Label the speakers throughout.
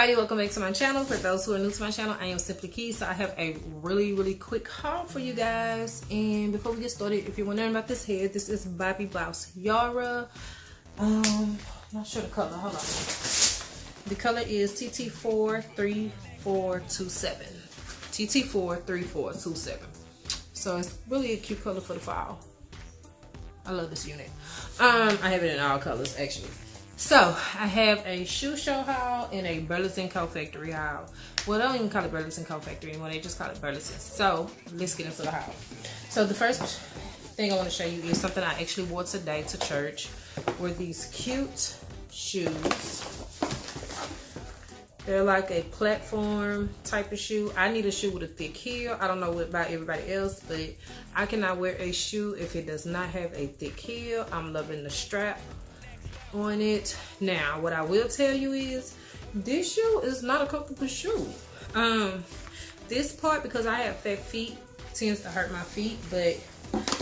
Speaker 1: everybody, welcome back to my channel. For those who are new to my channel, I am simplikeii. So I have a really quick haul for you guys. And before we get started, if you're wondering about this hair, this is ጵጵλ. Not sure the color, hold on. The color is TT43427. TT43427. So it's really a cute color for the fall. I love this unit. I have it in all colors actually. So I have a shoe show haul and a Burlington factory haul. Well, they don't even call it Burlington factory anymore, they just call it Burlington. So let's get into the haul. So the first thing I want to show you is something I actually wore today to church. Were these cute shoes. They're like a platform type of shoe. I need a shoe with a thick heel. I don't know about everybody else, but I cannot wear a shoe if it does not have a thick heel. I'm loving the strap on it. Now, what I will tell you is this shoe is not a comfortable shoe. This part, because I have fat feet, tends to hurt my feet, but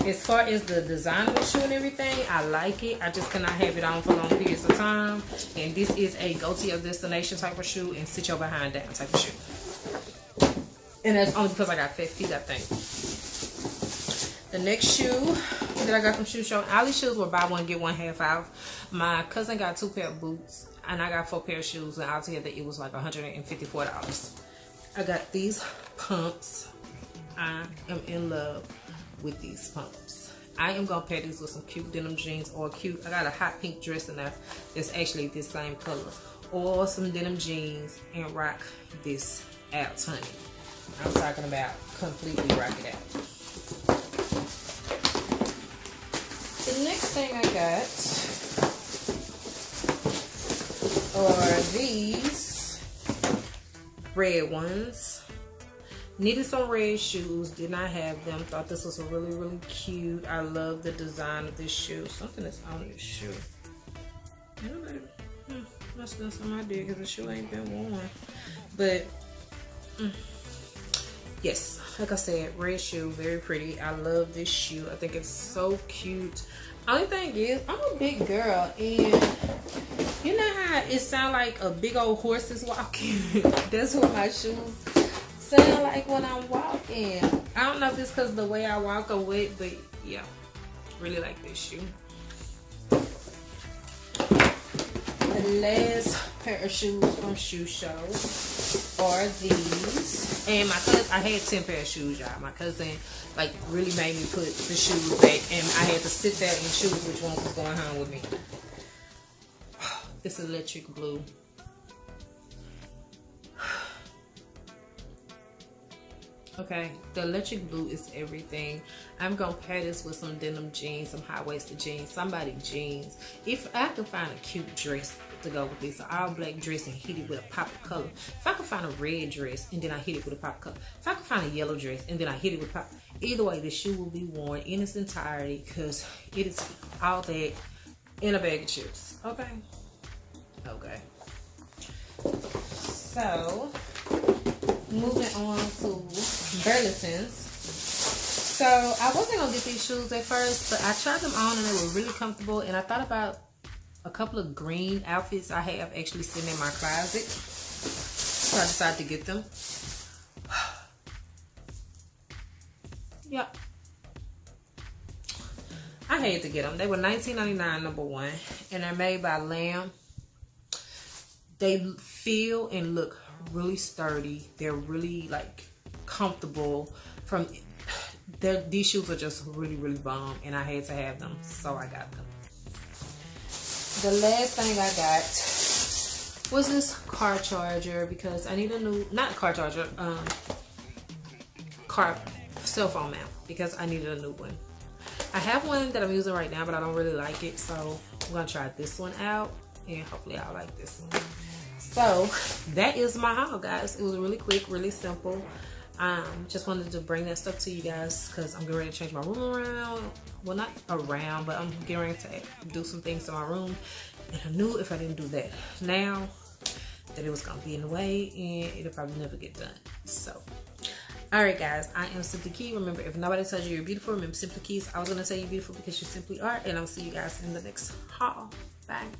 Speaker 1: as far as the design of the shoe and everything, I like it. I just cannot have it on for long periods of time. And this is a go to your destination type of shoe and sit your behind down type of shoe. And that's only because I got fat feet, I think. The next shoe that I got from Shoe Show, all these shoes were buy one get one half off. My cousin got 2 pair of boots and I got 4 pair of shoes, and altogether it was like $154. I got these pumps. I am in love with these pumps. I am gonna pair these with some cute denim jeans, or I got a hot pink dress in there that's actually this same color, or some denim jeans, and rock this out, honey. I'm talking about completely rock it out. The next thing I got are these red ones. Needed some red shoes, did not have them. Thought this was a really cute. I love the design of this shoe. Something is on this shoe. Must have done some idea because the shoe ain't been worn. But yes, like I said, red shoe, very pretty. I love this shoe. I think it's so cute. Only thing is, I'm a big girl, and you know how it sounds like a big old horse is walking? That's what my shoes sound like when I'm walking. I don't know if it's because of the way I walk or what, but yeah, really like this shoe. The last pair of shoes from Shoe Show are these. And my cousin, I had 10 pair of shoes, y'all. My cousin like really made me put the shoes back, and I had to sit there and choose which one was going home with me. This electric blue. Okay, the electric blue is everything. I'm gonna pair this with some denim jeans, some high-waisted jeans, somebody jeans. If I could find a cute dress to go with this, an all-black dress and hit it with a pop of color. If I could find a red dress and then I hit it with a pop of color. If I could find a yellow dress and then I hit it with pop. Either way, the shoe will be worn in its entirety because it is all that in a bag of chips. Okay. Okay. So moving on to Burlington's. So I wasn't gonna get these shoes at first, but I tried them on and they were really comfortable, and I thought about a couple of green outfits I have actually sitting in my closet, so I decided to get them. Yep, I had to get them. They were $19.99 number one, and they're made by Lamb. They feel and look really sturdy. They're really like comfortable. These shoes are just really bomb, and I had to have them, so I got them. The last thing I got was this car charger, because I need a new, not car charger, cell phone mount, because I needed a new one. I have one that I'm using right now, but I don't really like it, so I'm gonna try this one out, and hopefully I'll like this one. So that is my haul, guys. It was really quick, really simple. Just wanted to bring that stuff to you guys because I'm getting ready to change my room around. Well, not around, but I'm getting ready to do some things to my room, and I knew if I didn't do that now that it was gonna be in the way and it'll probably never get done. So alright guys, I am simplikeii. Remember, if nobody tells you you're beautiful, remember simplikeii. I was gonna tell you beautiful because you simply are, and I'll see you guys in the next haul. Bye.